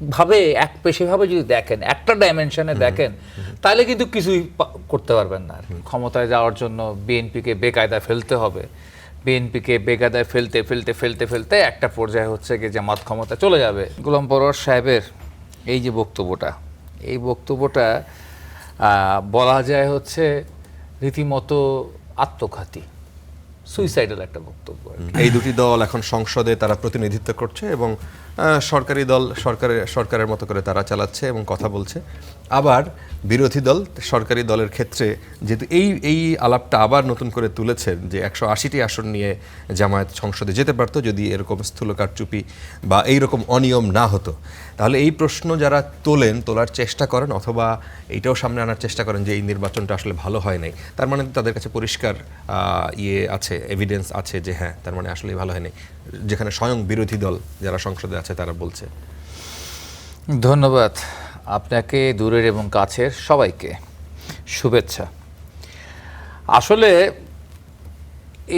একভাবে এক পেশিভাবে যদি দেখেন, একটা ডাইমেনশনে দেখেন, তাহলে কিন্তু কিছুই করতে পারবেন না। ক্ষমতায় যাওয়ার জন্য বিএনপিকে বেকায়দায় ফেলতে হবে, বিএনপিকে বেকায়দায় ফেলতে ফেলতে ফেলতে ফেলতে একটা পর্যায়ে হচ্ছে কি জামাত ক্ষমতা চলে যাবে। গোলাম পরোয়ার সাহেবের এই যে বক্তব্যটা, এই বক্তব্যটা বলা যায় হচ্ছে রীতিমতো আত্মঘাতী, সুইসাইডাল একটা বক্তব্য। এই দুটি দল এখন সংসদে তারা প্রতিনিধিত্ব করছে এবং সরকারি দল সরকারের মতো করে তারা চালাচ্ছে এবং কথা বলছে। আবার বিরোধী দল সরকারি দলের ক্ষেত্রে যেহেতু এই আলাপটা আবার নতুন করে তুলেছেন যে 180টি আসন নিয়ে জামায়াত সংসদে যেতে পারতো যদি এরকম স্থূল কারচুপি বা এইরকম অনিয়ম না হতো, তাহলে এই প্রশ্ন যারা তোলার চেষ্টা করেন অথবা এইটাও সামনে আনার চেষ্টা করেন যে এই নির্বাচনটা আসলে ভালো হয় নাই, তার মানে তাদের কাছে পরিষ্কার আছে, এভিডেন্স আছে যে হ্যাঁ তার মানে আসলে ভালো হয়নি, যেখানে স্বয়ং বিরোধী দল যারা সংসদে আছে তারা বলছে। ধন্যবাদ আপনাকে, দূরের এবং কাছের সবাইকে শুভেচ্ছা। আসলে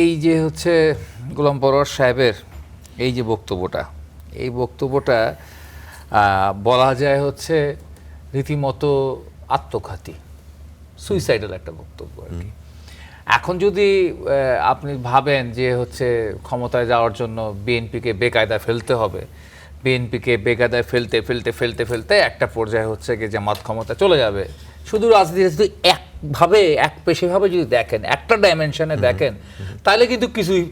এই যে হচ্ছে গোলাম পরোয়ার সাহেবের এই যে বক্তব্যটা, এই বক্তব্যটা বলা যায় হচ্ছে রীতিমতো আত্মঘাতী, সুইসাইডাল একটা বক্তব্য আর কি। এখন যদি আপনি ভাবেন যে হচ্ছে ক্ষমতায় যাওয়ার জন্য বিএনপিকে বেকায়দায় ফেলতে হবে, বিএনপিকে বেকায়দায় ফেলতে ফেলতে ফেলতে ফেলতে একটা পর্যায়ে হচ্ছে কি জামাত ক্ষমতা চলে যাবে, শুধু রাজনীতি যদি একভাবে এক পেশিভাবে যদি দেখেন, একটা ডাইমেনশনে দেখেন, তাহলে কিন্তু কিছুই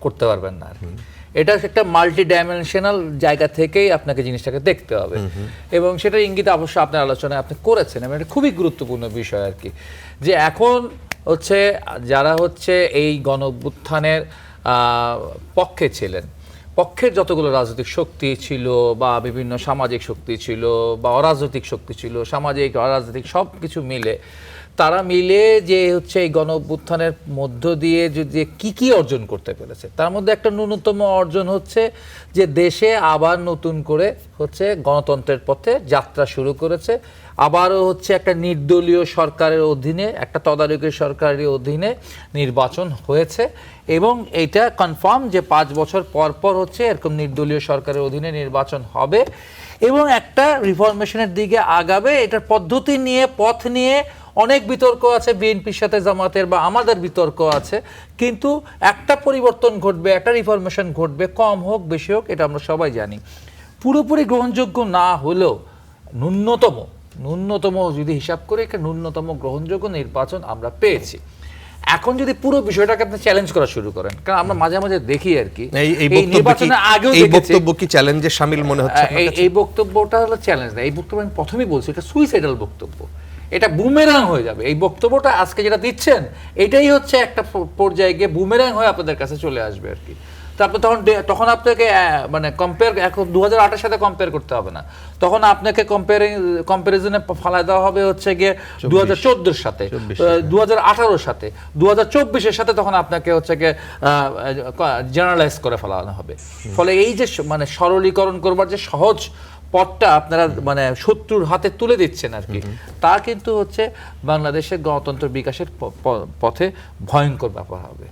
করতে পারবেন না আর কি। এটা একটা মাল্টি ডাইমেনশনাল জায়গা থেকেই আপনাকে জিনিসটাকে দেখতে হবে এবং সেটা ইঙ্গিত অবশ্য আপনার আলোচনায় আপনি করেছেন এবং এটা খুবই গুরুত্বপূর্ণ বিষয় আর কি, যে এখন হচ্ছে যারা হচ্ছে এই গণ-অভ্যুত্থানের পক্ষে ছিলেন, পক্ষের যতগুলো রাজনৈতিক শক্তি ছিল বা বিভিন্ন সামাজিক শক্তি ছিল বা অরাজনৈতিক শক্তি ছিল, সামাজিক অরাজনৈতিক সব কিছু মিলে তারা মিলে যে হচ্ছে এই গণ-অভ্যুত্থানের মধ্য দিয়ে যে কি অর্জন করতে পেরেছে, তার মধ্যে একটা ন্যূনতম অর্জন হচ্ছে যে দেশে আবার নতুন করে হচ্ছে গণতন্ত্রের পথে যাত্রা শুরু করেছে, আবারও হচ্ছে একটা নির্দলীয় সরকারের অধীনে, একটা তদারকি সরকারের অধীনে নির্বাচন হয়েছে এবং এটা কনফার্ম যে 5 বছর পর পর হচ্ছে এরকম নির্দলীয় সরকারের অধীনে নির্বাচন হবে এবং একটা রিফরমেশনের দিকে আগাবে। এটার পদ্ধতি নিয়ে, পথ নিয়ে অনেক বিতর্ক আছে, বিএনপির সাথে জামাতের বা আমাদের বিতর্ক আছে, কিন্তু একটা পরিবর্তন ঘটবে, একটা রিফরমেশন ঘটবে, কম হোক বেশি হোক, এটা আমরা সবাই জানি। পুরোপুরি গ্রহণযোগ্য না হলেও ন্যূনতম যদি হিসাব করে একটা ন্যূনতম গ্রহণযোগ্য নির্বাচন আমরা পেয়েছি। এখন যদি পুরো বিষয়টাকে আপনি চ্যালেঞ্জ করা শুরু করেন, কারণ আমরা মাঝে মাঝে দেখি আর কি, এই নির্বাচনের আগেও এই বক্তব্য কি চ্যালেঞ্জে শামিল মনে হচ্ছে? এই বক্তব্যটা হলো চ্যালেঞ্জ না, এই বক্তব্য আমি প্রথমেই বলছি এটা সুইসাইডাল বক্তব্য, এটা বুমেরাং হয়ে যাবে। এই বক্তব্যটা আজকে যেটা দিচ্ছেন এটাই হচ্ছে একটা পর্যায়ে গিয়ে বুমেরাং হয়ে আপনাদের কাছে চলে আসবে আর কি। তারপর তখন আপনাকে মানে কম্পেয়ার, এখন 2008-এর সাথে কম্পেয়ার করতে হবে না, তখন আপনাকে কম্পারিজনে ফালাই দেওয়া হবে হচ্ছে গিয়ে 2014-এর সাথে, 2018-র সাথে, 2024-এর সাথে, তখন আপনাকে হচ্ছে গিয়ে জেনারেলাইজ করে ফেলানো হবে। ফলে এই যে মানে সরলীকরণ করবার যে সহজ পথটা আপনারা মানে শত্রুর হাতে তুলে দিচ্ছেন আর কি, তা কিন্তু হচ্ছে বাংলাদেশের গণতন্ত্র বিকাশের পথে ভয়ঙ্কর ব্যাপার হবে।